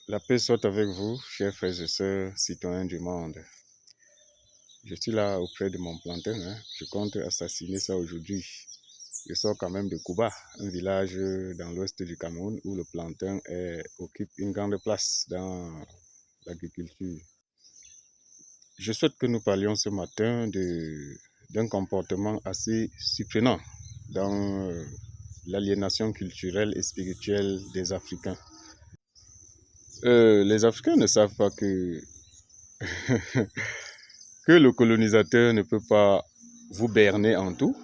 La paix soit avec vous, chers frères et sœurs, citoyens du monde. Je suis là auprès de mon plantain. Je compte assassiner ça aujourd'hui. Je sors quand même de Kouba, un village dans l'ouest du Cameroun où le plantain occupe une grande place dans l'agriculture. Je souhaite que nous parlions ce matin d'un comportement assez surprenant dans l'aliénation culturelle et spirituelle des Africains. Les Africains ne savent pas que que le colonisateur ne peut pas vous berner en tout,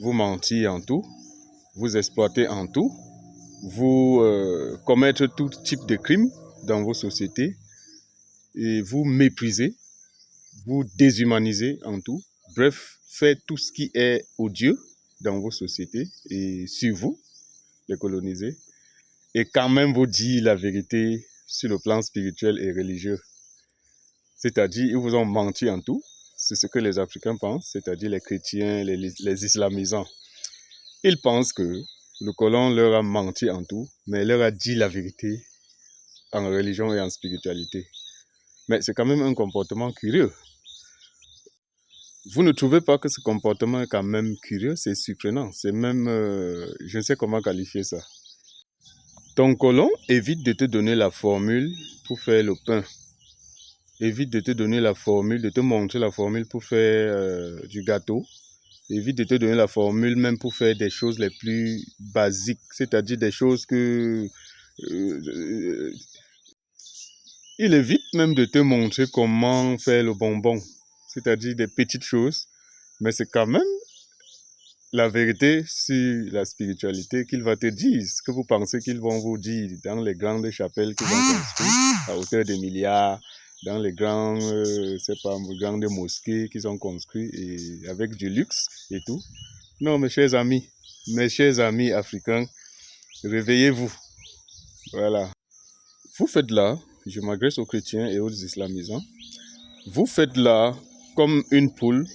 vous mentir en tout, vous exploiter en tout, vous commettre tout type de crimes dans vos sociétés et vous mépriser, vous déshumaniser en tout. Bref, faire tout ce qui est odieux dans vos sociétés et sur vous, les colonisés, et quand même vous dire la vérité sur le plan spirituel et religieux. C'est-à-dire, ils vous ont menti en tout. C'est ce que les Africains pensent, c'est-à-dire les chrétiens, les islamisants. Ils pensent que le colon leur a menti en tout, mais il leur a dit la vérité en religion et en spiritualité. Mais c'est quand même un comportement curieux. Vous ne trouvez pas que ce comportement est quand même curieux? C'est surprenant. C'est même, je ne sais comment qualifier ça. Ton colon évite de te donner la formule pour faire le pain. Évite de te donner la formule, de te montrer la formule pour faire du gâteau. Évite de te donner la formule même pour faire des choses les plus basiques, c'est-à-dire des choses que... il évite même de te montrer comment faire le bonbon, c'est-à-dire des petites choses, mais c'est quand même la vérité sur la spiritualité qu'il va te dire, ce que vous pensez qu'ils vont vous dire dans les grandes chapelles qu'ils ont construites à hauteur de milliards, dans les grandes mosquées qu'ils ont construites et avec du luxe et tout. Non, mes chers amis africains, réveillez-vous. Voilà. Vous faites là, je m'adresse aux chrétiens et aux islamisants, vous faites là comme une poule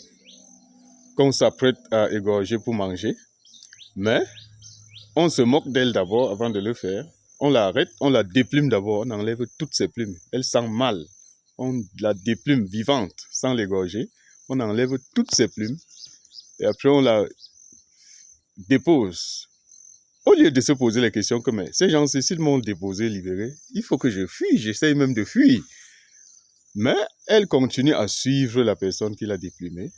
qu'on s'apprête à égorger pour manger, mais on se moque d'elle d'abord avant de le faire. On l'arrête, on la déplume d'abord, on enlève toutes ses plumes. Elle sent mal. On la déplume vivante sans l'égorger. On enlève toutes ses plumes et après on la dépose. Au lieu de se poser la question que mais ces gens-ci, s'ils m'ont déposé, libéré, il faut que je fuis, j'essaye même de fuir. Mais elle continue à suivre la personne qui l'a déplumée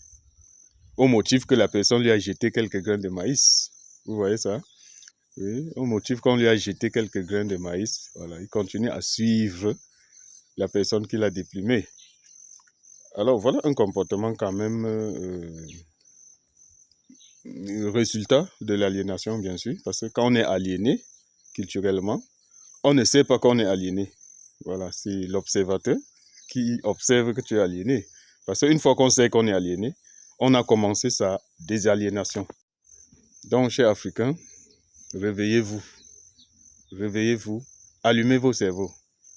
au motif que la personne lui a jeté quelques grains de maïs. Vous voyez ça? Oui, au motif qu'on lui a jeté quelques grains de maïs. Voilà, il continue à suivre la personne qui l'a déplumée. Alors voilà un comportement quand même résultat de l'aliénation, bien sûr, parce que quand on est aliéné culturellement, on ne sait pas qu'on est aliéné. Voilà, c'est l'observateur qui observe que tu es aliéné. Parce qu'une fois qu'on sait qu'on est aliéné, on a commencé sa désaliénation. Donc, chers Africains, réveillez-vous. Réveillez-vous. Allumez vos cerveaux.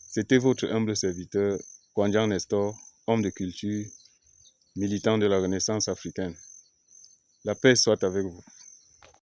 C'était votre humble serviteur, Kwanjan Nestor, homme de culture, militant de la Renaissance africaine. La paix soit avec vous.